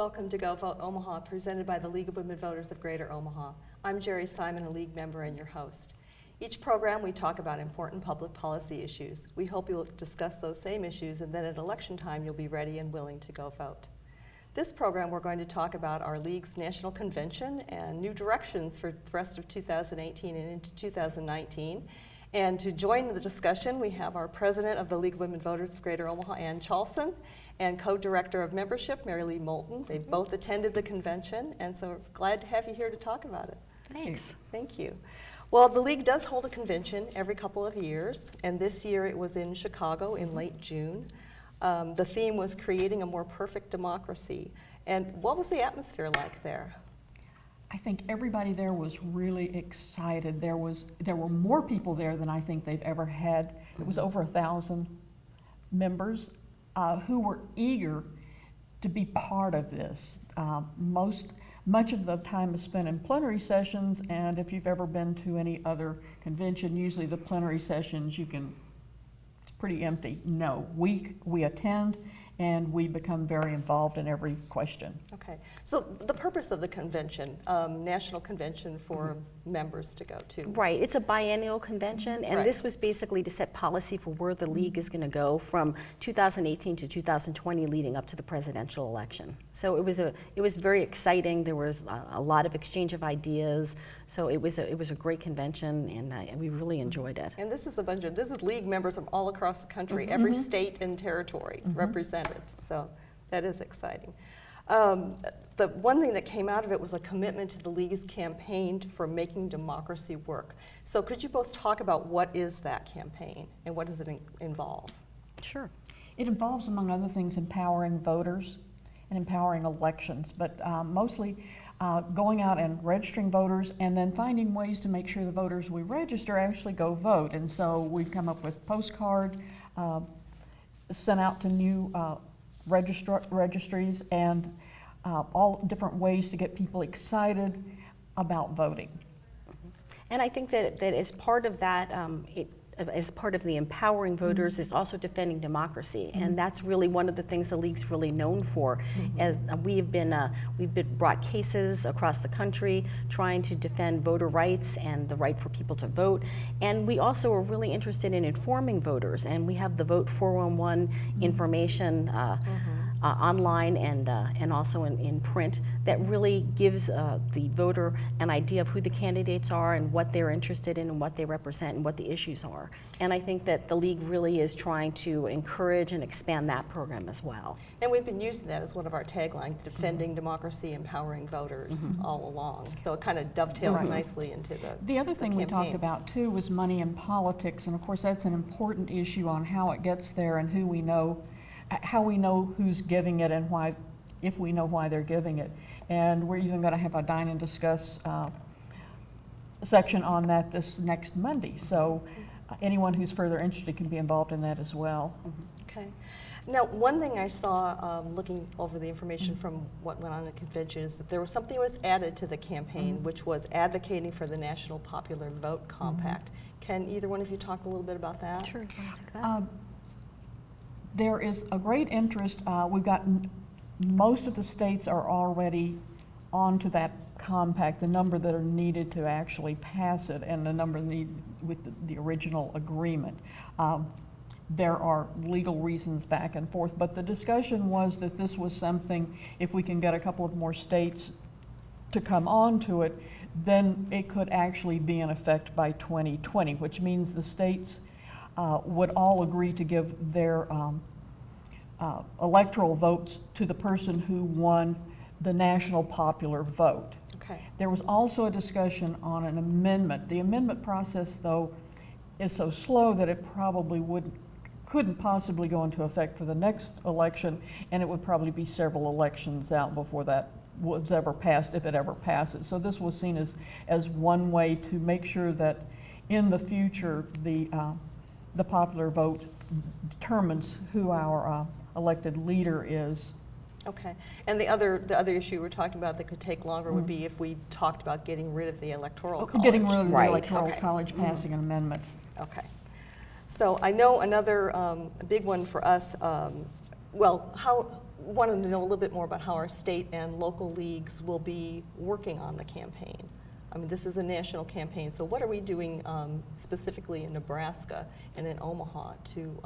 Welcome to Go Vote Omaha, presented by the League of Women Voters of Greater Omaha. I'm Geri Simon, a League member and your host. Each program we talk about important public policy issues. We hope you'll discuss those same issues, and then at election time you'll be ready and willing to go vote. This program we're going to talk about our League's National Convention and new directions for the rest of 2018 and into 2019. And to join the discussion, we have our President of the League of Women Voters of Greater Omaha, Chalson, and Co-Director of Membership, MaryLee Moulton. They've both attended the convention, and so we're glad to have you here to talk about it. Thanks. Thank you. Well, the League does hold a convention every couple of years, and this year it was in Chicago in late June. The theme was Creating a More Perfect Democracy. And what was the atmosphere like there? I think everybody there was really excited. There were more people there than I think they've ever had. It was over 1,000 members who were eager to be part of this. Much of the time is spent in plenary sessions, and if you've ever been to any other convention, usually the plenary sessions it's pretty empty. No, we attend and we become very involved in every question. Okay, so the purpose of the convention, national convention for members to go to. Right, it's a biennial convention, and this was basically to set policy for where the League is going to go from 2018 to 2020 leading up to the presidential election. So it was very exciting. There was a lot of exchange of ideas, so it was a great convention, and we really enjoed it. And this is this is League members from all across the country, every state and territory represented, so that is exciting. The one thing that came out of it was a commitment to the League's campaign for making democracy work. So could you both talk about what is that campaign and what does it involve? Sure. It involves, among other things, empowering voters and empowering elections, but mostly going out and registering voters and then finding ways to make sure the voters we register actually go vote. And so we've come up with postcard, sent out to new registries, and all different ways to get people excited about voting. And I think that as part of that, as part of the empowering voters is also defending democracy, and that's really one of the things the League's really known for. As we've been brought cases across the country trying to defend voter rights and the right for people to vote, and we also are really interested in informing voters, and we have the Vote 411 information online and also in print that really gives the voter an idea of who the candidates are and what they're interested in and what they represent and what the issues are. And I think that the League really is trying to encourage and expand that program as well. And we've been using that as one of our taglines, defending democracy, empowering voters all along. So it kind of dovetails nicely into the other thing we talked about too was money in politics, and of course that's an important issue on how it gets there and who we know, how we know who's giving it and why, if we know why they're giving it. And we're even going to have a dine and discuss section on that this next Monday. So anyone who's further interested can be involved in that as well. Okay. Now, one thing I saw looking over the information from what went on at the convention is that there was something that was added to the campaign, which was advocating for the National Popular Vote Compact. Can either one of you talk a little bit about that? Sure. Do you want to take that? There is a great interest. We've got most of the states are already onto that compact, the number that are needed to actually pass it and the number needed with the original agreement. There are legal reasons back and forth, but the discussion was that this was something, if we can get a couple of more states to come on to it, then it could actually be in effect by 2020, which means the states would all agree to give their electoral votes to the person who won the national popular vote. Okay. There was also a discussion on an amendment. The amendment process, though, is so slow that it probably couldn't possibly go into effect for the next election, and it would probably be several elections out before that was ever passed, if it ever passes. So this was seen as one way to make sure that in the future the popular vote determines who our elected leader is. Okay. And the other issue we're talking about that could take longer would be if we talked about getting rid of the electoral college. Getting rid of the Right. electoral college, passing an amendment. Okay. So I know another big one for us, well, wanted to know a little bit more about how our state and local leagues will be working on the campaign. I mean, this is a national campaign, so what are we doing specifically in Nebraska and in Omaha to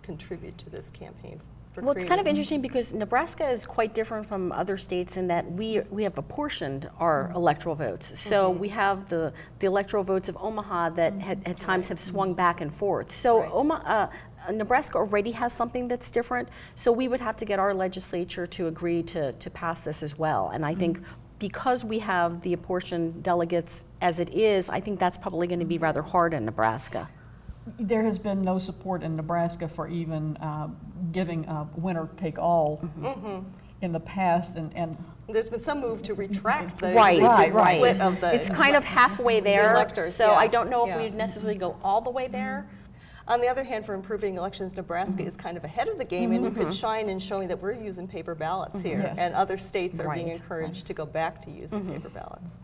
contribute to this campaign? Well, it's kind of interesting because Nebraska is quite different from other states in that we have apportioned our electoral votes. So we have the electoral votes of Omaha that at times have swung back and forth. So Nebraska already has something that's different. So we would have to get our legislature to agree to pass this as well. And I think because we have the apportioned delegates as it is, I think that's probably going to be rather hard in Nebraska. There has been no support in Nebraska for even giving winner-take-all in the past, and there's been some move to retract the right. split of the. It's kind of halfway there, electors, so yeah. I don't know if Yeah. we'd necessarily go all the way there. On the other hand, for improving elections, Nebraska is kind of ahead of the game, and you could shine in showing that we're using paper ballots here, Yes. and other states are being Right. encouraged to go back to using paper ballots.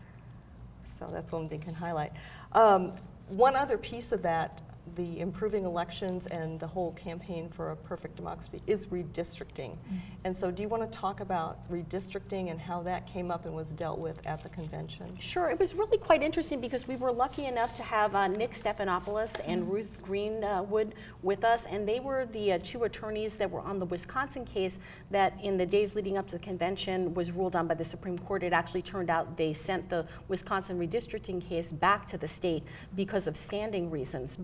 So that's one thing can highlight. One other piece of that, the improving elections and the whole campaign for a perfect democracy, is redistricting. And so do you want to talk about redistricting and how that came up and was dealt with at the convention? Sure, it was really quite interesting because we were lucky enough to have Nick Stephanopoulos and Ruth Greenwood with us, and they were the two attorneys that were on the Wisconsin case that in the days leading up to the convention was ruled on by the Supreme Court. It actually turned out they sent the Wisconsin redistricting case back to the state because of standing reasons.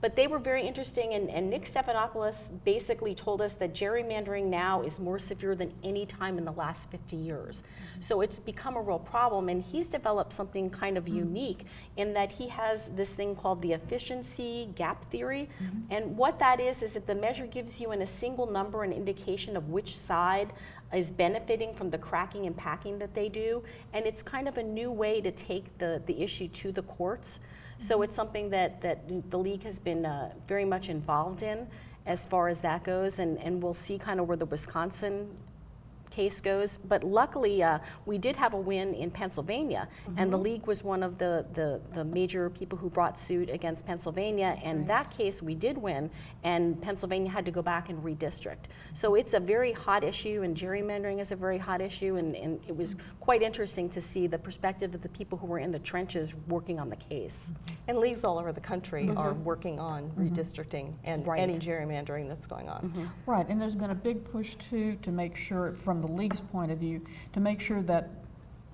But they were very interesting, and Nick Stephanopoulos basically told us that gerrymandering now is more severe than any time in the last 50 years. So it's become a real problem, and he's developed something kind of unique in that he has this thing called the efficiency gap theory. And what that is that the measure gives you in a single number an indication of which side is benefiting from the cracking and packing that they do. And it's kind of a new way to take the issue to the courts. So it's something that the league has been very much involved in as far as that goes, and we'll see kind of where the Wisconsin case goes. But luckily, we did have a win in Pennsylvania, and the league was one of the major people who brought suit against Pennsylvania, and that case we did win, and Pennsylvania had to go back and redistrict. So it's a very hot issue, and gerrymandering is a very hot issue, and it was quite interesting to see the perspective of the people who were in the trenches working on the case. And leagues all over the country are working on redistricting and Right. any gerrymandering that's going on. right, and there's been a big push too to make sure, from the league's point of view, to make sure that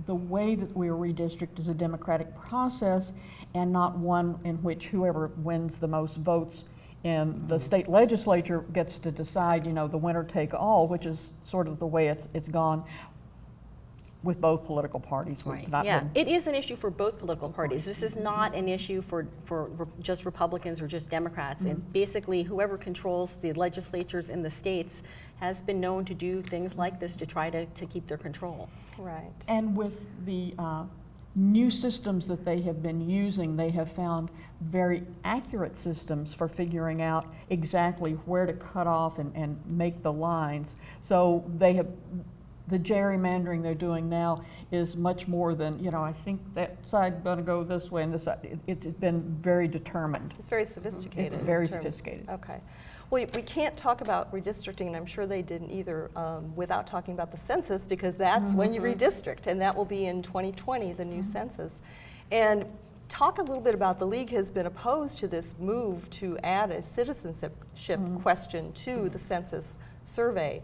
the way that we redistrict is a democratic process and not one in which whoever wins the most votes in the state legislature gets to decide, you know, the winner take all, which is sort of the way it's gone with both political parties. We've not Yeah, been- it is an issue for both political parties. This is not an issue for just Republicans or just Democrats. And basically, whoever controls the legislatures in the states has been known to do things like this to try to keep their control. Right. And with the new systems that they have been using, they have found very accurate systems for figuring out exactly where to cut off and make the lines. So they have, the gerrymandering they're doing now is much more than, you know, I think that side going to go this way and this side. It's been very determined. It's very sophisticated. It's very in terms- sophisticated. Okay. Well, we can't talk about redistricting, and I'm sure they didn't either, without talking about the census, because that's when you redistrict, and that will be in 2020, the new census. And talk a little bit about, the league has been opposed to this move to add a citizenship question to the census survey.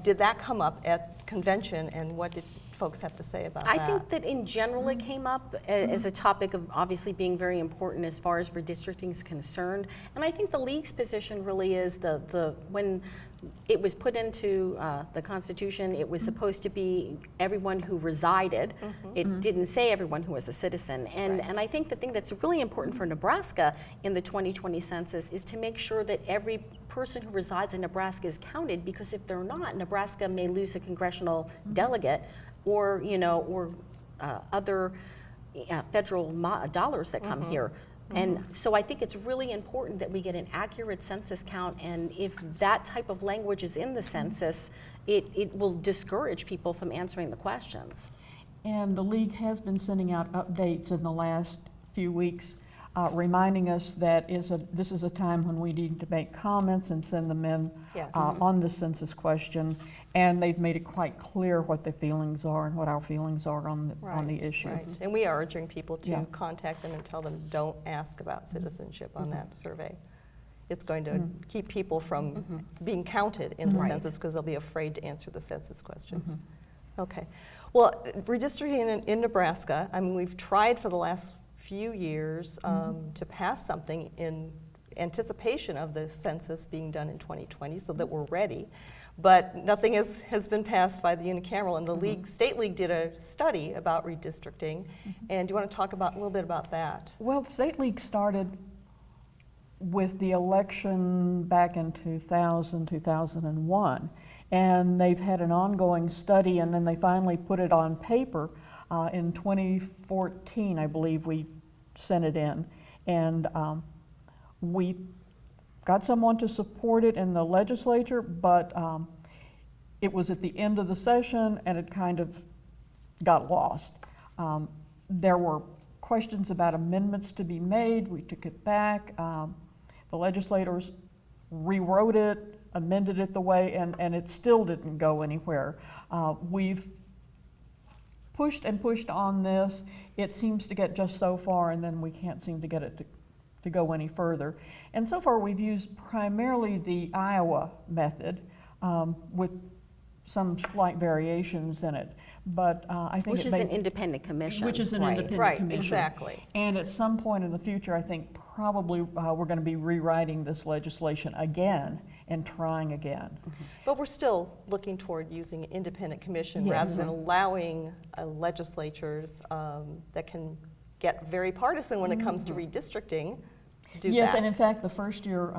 Did that come up at convention, and what did folks have to say about that? I think that in general it came up as a topic of obviously being very important as far as redistricting is concerned. And I think the league's position really is when it was put into the Constitution, it was supposed to be everyone who resided. It didn't say everyone who was a citizen. And I think the thing that's really important for Nebraska in the 2020 census is to make sure that every person who resides in Nebraska is counted, because if they're not, Nebraska may lose a congressional delegate, or other federal dollars that come here. And so I think it's really important that we get an accurate census count, and if that type of language is in the census, it will discourage people from answering the questions. And the league has been sending out updates in the last few weeks reminding us that this is a time when we need to make comments and send them in Yes. on the census question. And they've made it quite clear what their feelings are and what our feelings are on the issue. Right. And we are urging people to Yeah. contact them and tell them, don't ask about citizenship on that survey. It's going to keep people from being counted in the Right. census because they'll be afraid to answer the census questions. Okay. Well, redistricting in Nebraska, I mean, we've tried for the last few years to pass something in anticipation of the census being done in 2020 so that we're ready. But nothing has been passed by the unicameral, and the State League did a study about redistricting. And do you want to talk a little bit about that? Well, the State League started with the election back in 2000, 2001. And they've had an ongoing study, and then they finally put it on paper in 2014, I believe we sent it in. And we got someone to support it in the legislature, but it was at the end of the session and it kind of got lost. There were questions about amendments to be made. We took it back. The legislators rewrote it, amended it the way, and it still didn't go anywhere. We've pushed and pushed on this. It seems to get just so far, and then we can't seem to get it to go any further. And so far we've used primarily the Iowa method with some slight variations in it. But I think Which is an independent commission. Which is an right. independent Right, commission. exactly. And at some point in the future, I think probably we're going to be rewriting this legislation again and trying again. But we're still looking toward using an independent commission Yes. rather than allowing legislatures that can get very partisan when it comes to redistricting do Yes, that. and in fact, the first year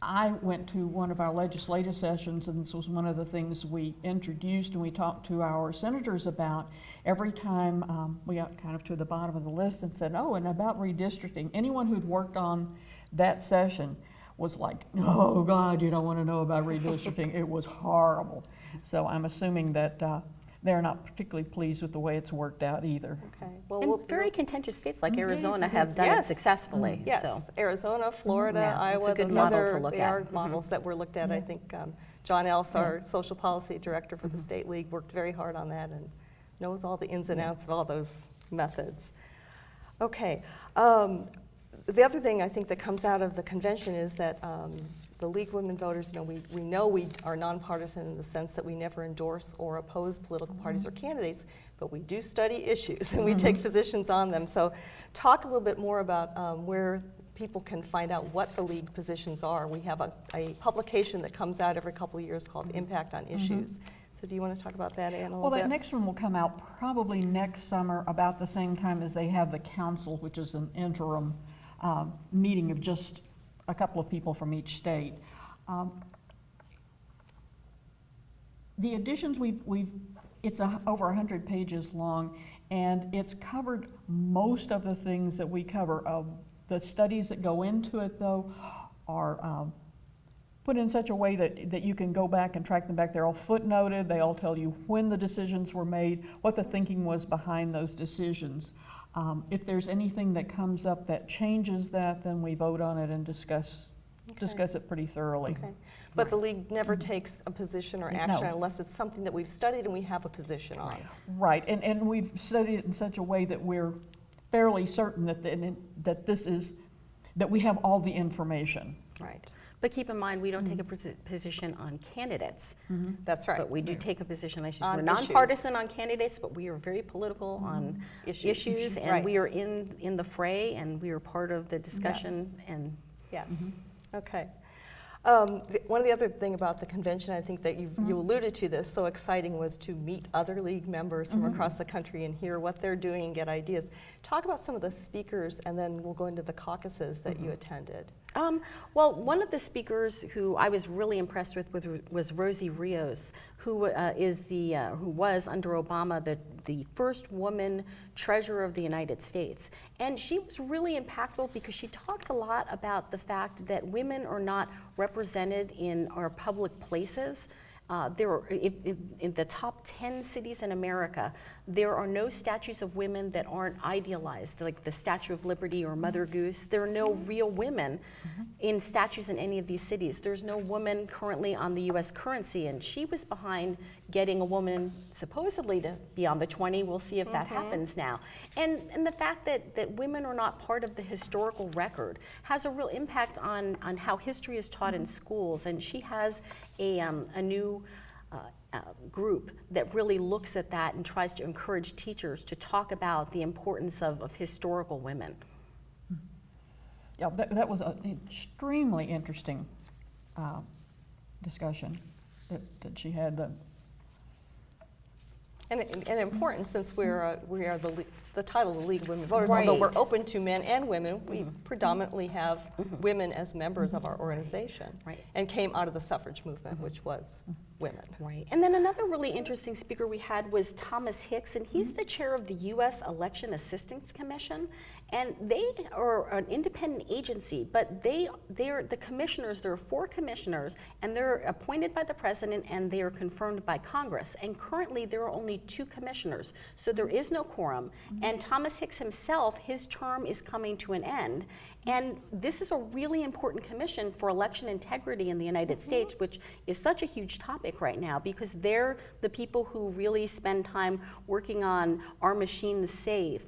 I went to one of our legislative sessions, and this was one of the things we introduced and we talked to our senators about. Every time we got kind of to the bottom of the list and said, oh, and about redistricting, anyone who'd worked on that session was like, oh God, you don't want to know about redistricting. It was horrible. So I'm assuming that they're not particularly pleased with the way it's worked out either. Okay. Well, And very contentious states like Arizona Yes, have done it yes. successfully. Yes, So. Arizona, Florida, Yeah, Iowa, it's a good those model other, to look they at. are models that were looked at. I think John Else, our social policy director for the State League, worked very hard on that and knows all the ins and outs of all those methods. Okay. The other thing I think that comes out of the convention is that the League of Women Voters, we know we are nonpartisan in the sense that we never endorse or oppose political parties or candidates, but we do study issues and we take positions on them. So talk a little bit more about where people can find out what the League positions are. We have a publication that comes out every couple of years called Impact on Issues. So do you want to talk about that, Ann, a Well, little that bit? next one will come out probably next summer about the same time as they have the council, which is an interim meeting of just a couple of people from each state. The additions it's over 100 pages long, and it's covered most of the things that we cover. The studies that go into it, though, are put in such a way that you can go back and track them back. They're all footnoted. They all tell you when the decisions were made, what the thinking was behind those decisions. If there's anything that comes up that changes that, then we vote on it and discuss it pretty thoroughly. Okay. But the League never takes a position or action No. unless it's something that we've studied and we have a position on. Right, and we've studied it in such a way that we're fairly certain that we have all the information. Right. But keep in mind, we don't take a position on candidates. That's right. But we do take a position on issues. On We're issues. nonpartisan on candidates, but we are very political on issues. And Right. we are in the fray, and we are part of the discussion. And Yes. Okay. One of the other thing about the convention, I think that you alluded to this, so exciting, was to meet other League members from across the country and hear what they're doing and get ideas. Talk about some of the speakers, and then we'll go into the caucuses that you attended. Well, one of the speakers who I was really impressed with was Rosie Rios, who was under Obama the first woman treasurer of the United States. And she was really impactful because she talked a lot about the fact that women are not represented in our public places In the top 10 cities in America, there are no statues of women that aren't idealized, like the Statue of Liberty or Mother Goose. There are no real women in statues in any of these cities. There's no woman currently on the U.S. currency, and she was behind getting a woman supposedly to be on the 20. We'll see if that happens now. And the fact that women are not part of the historical record has a real impact on how history is taught in schools, and she has a new group that really looks at that and tries to encourage teachers to talk about the importance of historical women. Yeah, that was an extremely interesting discussion that she had. And important, since we are the title of the League of Women Voters, Right. although we're open to men and women, we predominantly have women as members of our organization, Right. and came out of the suffrage movement, which was women. Right. And then another really interesting speaker we had was Thomas Hicks, and he's the chair of the U.S. Election Assistance Commission. And they are an independent agency, but they're the commissioners. There are 4 commissioners, and they're appointed by the president, and they are confirmed by Congress. And currently, there are only 2 commissioners, so there is no quorum. And Thomas Hicks himself, his term is coming to an end. And this is a really important commission for election integrity in the United States, which is such a huge topic right now, because they're the people who really spend time working on, are machines safe?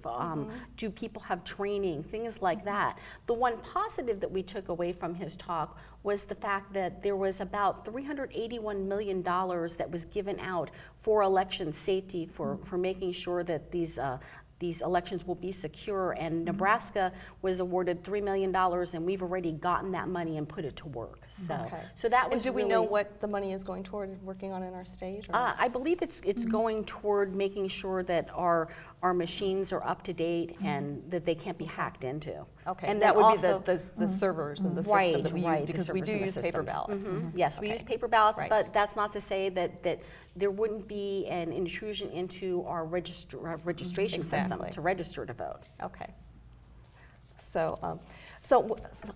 Do people have training? Things like that. The one positive that we took away from his talk was the fact that there was about $381 million that was given out for election safety, for making sure that these elections will be secure, and Nebraska was awarded $3 million, and we've already gotten that money and put it to work. So that was. And do we know what the money is going toward working on in our state? Or? I believe it's going toward making sure that our machines are up to date and that they can't be hacked into. Okay, and that would also, be the servers and the system right, that we use, right, because the we do servers and the use paper systems. ballots. Yes, we Okay. use paper ballots, Right. but that's not to say that there wouldn't be an intrusion into our registration system Exactly. to register to vote. Okay. So,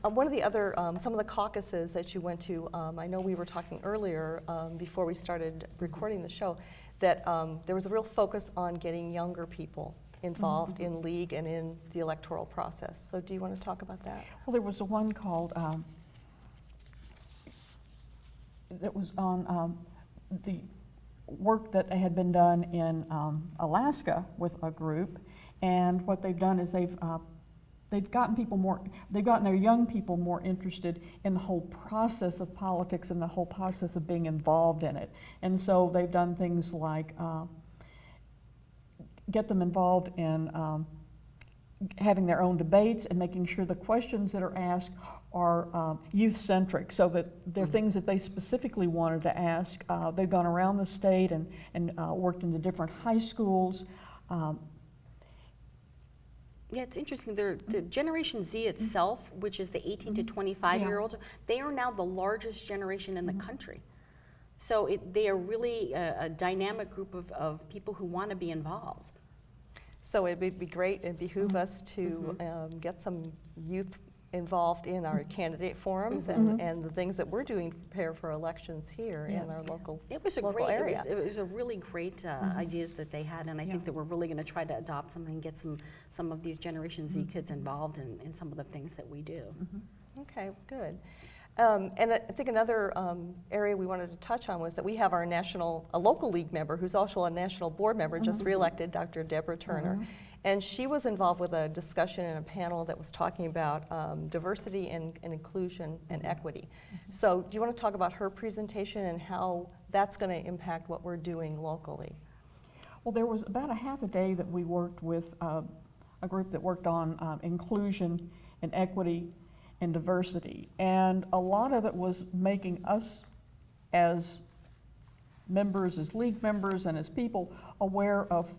one of the other, some of the caucuses that you went to, I know we were talking earlier before we started recording the show, that there was a real focus on getting younger people involved in League and in the electoral process. So do you want to talk about that? Well, there was one called, that was on the work that had been done in Alaska with a group, and what they've done is they've gotten their young people more interested in the whole process of politics and the whole process of being involved in it. And so they've done things like get them involved in having their own debates and making sure the questions that are asked are youth-centric, so that they're things that they specifically wanted to ask. They've gone around the state and worked in the different high schools. Yeah, it's interesting. The Generation Z itself, which is the 18 to 25-year-olds, they are now the largest generation in the country. So they are really a dynamic group of people who want to be involved. So it would be great, it'd behoove us to get some youth involved in our candidate forums and the things that we're doing to prepare for elections here in our local area. It was a really great ideas that they had, and I think that we're really going to try to adopt something and get some of these Generation Z kids involved in some of the things that we do. Okay, good. And I think another area we wanted to touch on was that we have our a local league member who's also a national board member, just reelected, Dr. Deborah Turner. And she was involved with a discussion in a panel that was talking about diversity and inclusion and equity. So do you want to talk about her presentation and how that's going to impact what we're doing locally? Well, there was about a half a day that we worked with a group that worked on inclusion and equity and diversity. And a lot of it was making us as members, as league members, and as people aware of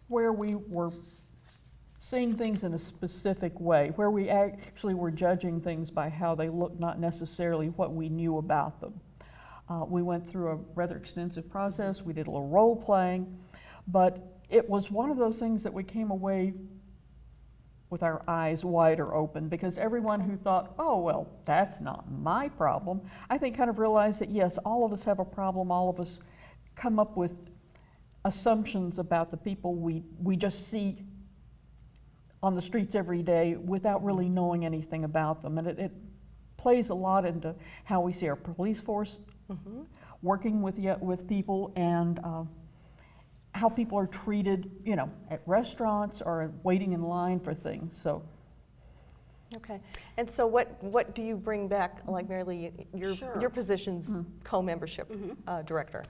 where we were seeing things in a specific way, where we actually were judging things by how they looked, not necessarily what we knew about them. We went through a rather extensive process. We did a little role playing, but it was one of those things that we came away with our eyes wider open, because everyone who thought, oh, well, that's not my problem, I think kind of realized that, yes, all of us have a problem, all of us come up with assumptions about the people we just see on the streets every day without really knowing anything about them. And it plays a lot into how we see our police force working with people, and how people are treated, you know, at restaurants or waiting in line for things. So. Okay, and so what do you bring back, like MaryLee, your position's co-membership director.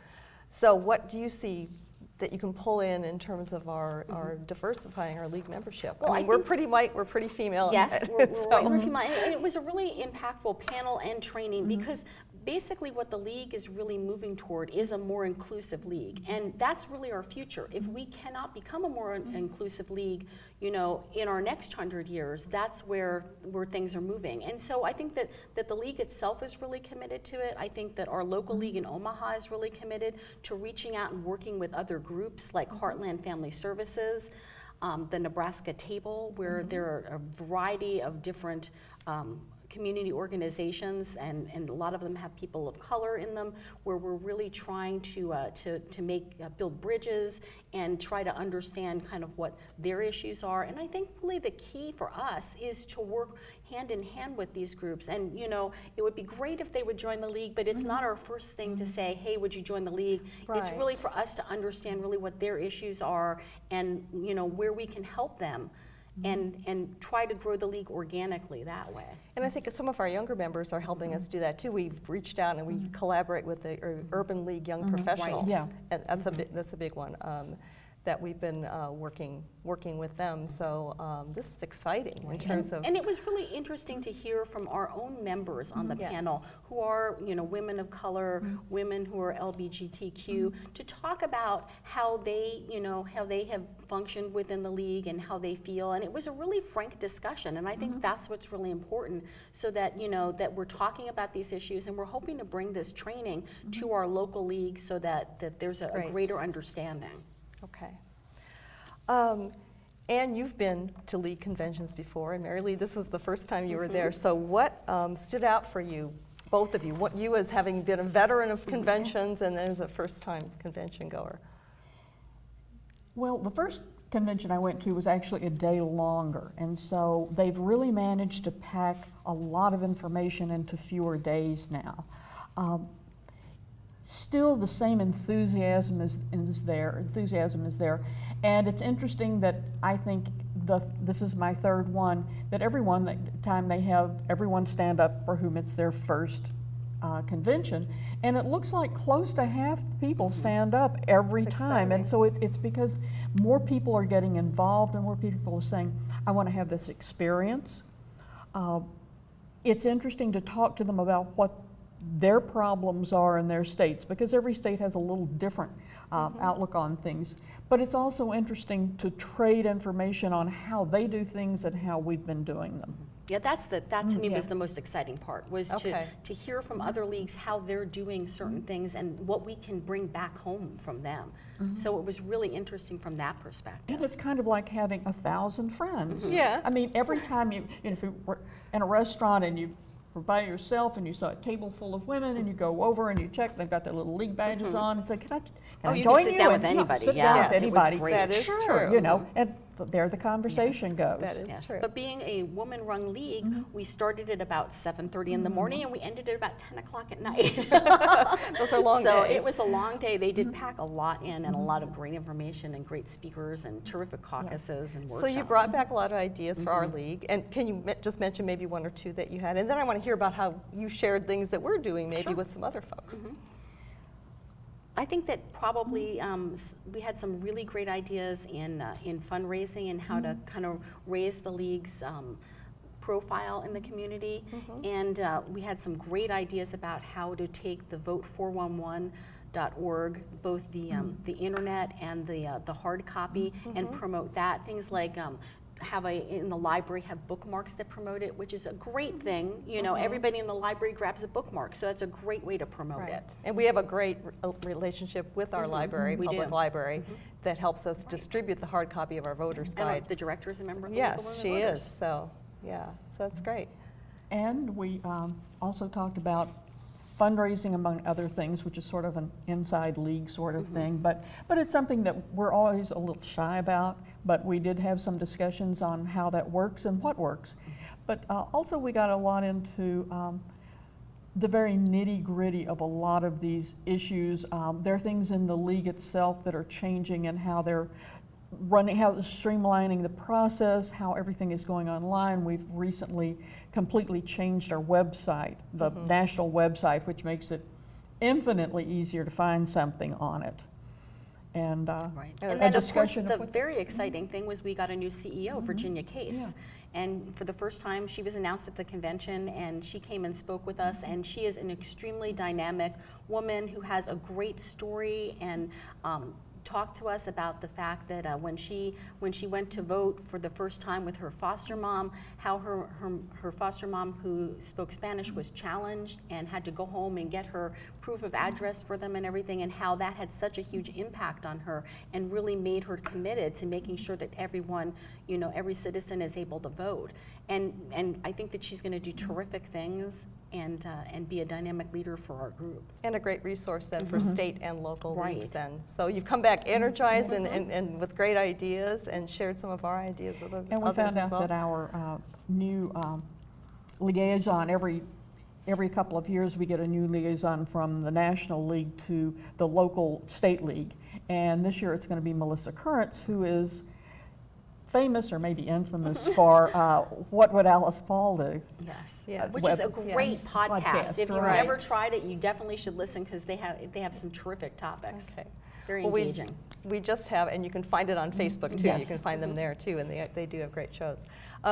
So what do you see that you can pull in terms of our diversifying our league membership? Well, I mean, we're pretty white, we're pretty female. Yes, we're so. white, we're female. And it was a really impactful panel and training, because basically what the league is really moving toward is a more inclusive league, and that's really our future. If we cannot become a more inclusive league, you know, in our next 100 years, that's where things are moving. And so I think that the league itself is really committed to it. I think that our local league in Omaha is really committed to reaching out and working with other groups like Heartland Family Services, the Nebraska Table, where there are a variety of different community organizations, and a lot of them have people of color in them, where we're really trying to build bridges and try to understand kind of what their issues are. And I think really the key for us is to work hand in hand with these groups. And you know, it would be great if they would join the league, but it's not our first thing to say, hey, would you join the league? Right. It's really for us to understand really what their issues are, and you know, where we can help them. And try to grow the league organically that way. And I think some of our younger members are helping us do that too. We've reached out and we collaborate with the Urban League Young Professionals. Right. Yeah. And that's a big one that we've been working with them. So this is exciting in terms of. And it was really interesting to hear from our own members on the panel, who are, you know, women of color, women who are LGBTQ, to talk about how they, you know, how they have functioned within the league and how they feel. And it was a really frank discussion, and I think that's what's really important, so that, you know, that we're talking about these issues, and we're hoping to bring this training to our local league, so that there's a greater understanding. Okay. And you've been to league conventions before, and MaryLee, this was the first time you were there. So what stood out for you, both of you? What you, as having been a veteran of conventions and as a first-time convention goer? Well, the first convention I went to was actually a day longer, and so they've really managed to pack a lot of information into fewer days now. Still, the same enthusiasm is there, and it's interesting that I think this is my third one, that time they have everyone stand up for whom it's their first convention, and it looks like close to half the people stand up every time. And so it's because more people are getting involved, and more people are saying, I want to have this experience. It's interesting to talk to them about what their problems are in their states, because every state has a little different outlook on things. But it's also interesting to trade information on how they do things and how we've been doing them. Yeah, that to me was the most exciting part, was to hear from other leagues how they're doing certain things and what we can bring back home from them. So it was really interesting from that perspective. And it's kind of like having 1,000 friends. Yeah. I mean, every time if you were in a restaurant and you were by yourself and you saw a table full of women and you go over and you check, they've got their little league badges on, and say, can I you join can sit you? down And, with anybody. sit down with anybody. That is true. You know, and there the conversation goes. That is true. But being a woman-run league, we started at about 7:30 in the morning, and we ended at about 10 o'clock at night. Those are long days. So it was a long day. They did pack a lot in, and a lot of great information and great speakers and terrific caucuses and workshops. So you brought back a lot of ideas for our league, and can you just mention maybe one or two that you had? And then I want to hear about how you shared things that we're doing maybe with some other folks. I think that probably we had some really great ideas in fundraising and how to kind of raise the league's profile in the community. And we had some great ideas about how to take the vote411.org, both the internet and the hard copy, and promote that. Things like in the library have bookmarks that promote it, which is a great thing. You know, everybody in the library grabs a bookmark, so that's a great way to promote Right. it. And we have a great relationship with our library, We public do. library, that helps us distribute the hard copy of our voter's And guide. the director is a member of the League of Yes, Women she Voters. is, so, yeah, so that's great. And we also talked about fundraising, among other things, which is sort of an inside league sort of thing. But it's something that we're always a little shy about, but we did have some discussions on how that works and what works. But also we got a lot into the very nitty-gritty of a lot of these issues. There are things in the league itself that are changing and how they're running, how they're streamlining the process, how everything is going online. We've recently completely changed our website, the national website, which makes it infinitely easier to find something on it. And Right. And And a then, of course, discussion of the what- very exciting thing was we got a new CEO, Virginia Case. Yeah. And for the first time, she was announced at the convention, and she came and spoke with us, and she is an extremely dynamic woman who has a great story and talked to us about the fact that when she went to vote for the first time with her foster mom, how her foster mom, who spoke Spanish, was challenged and had to go home and get her proof of address for them and everything, and how that had such a huge impact on her and really made her committed to making sure that everyone, you know, every citizen is able to vote. And I think that she's going to do terrific things and be a dynamic leader for our group. And a great resource then for state and local leagues Right. then. So you've come back energized and with great ideas and shared some of our ideas with others And we found as out well. that our new liaison, every couple of years, we get a new liaison from the National League to the local state league. And this year, it's going to be Melissa Currents, who is famous or maybe infamous for What Would Alice Paul Do? Yes. Yes. Which is a Web- great yes. podcast. Podcast, If you've right. never tried it, you definitely should listen because they have some terrific topics. Okay. Very Well, engaging. We just have, and you can find it on Facebook too. You Yes. can find them there too, and they do have great shows.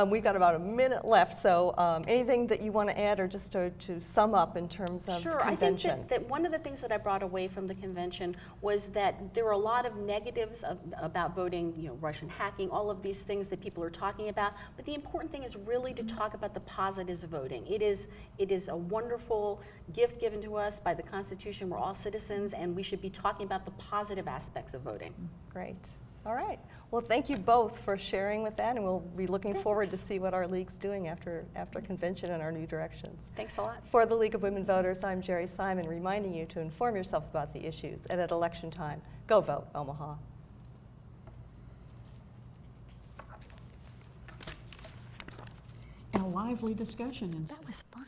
We've got about a minute left, so anything that you want to add or just to sum up in terms of Sure, convention? I think that one of the things that I brought away from the convention was that there were a lot of negatives about voting, you know, Russian hacking, all of these things that people are talking about. But the important thing is really to talk about the positives of voting. It is a wonderful gift given to us by the Constitution. We're all citizens, and we should be talking about the positive aspects of voting. Great. All right. Well, thank you both for sharing with that, and we'll be looking forward to see what our league's doing after convention and our new directions. Thanks a lot. For the League of Women Voters, I'm Geri Simon, reminding you to inform yourself about the issues, and at election time, go vote, Omaha. And a lively discussion. That was fun.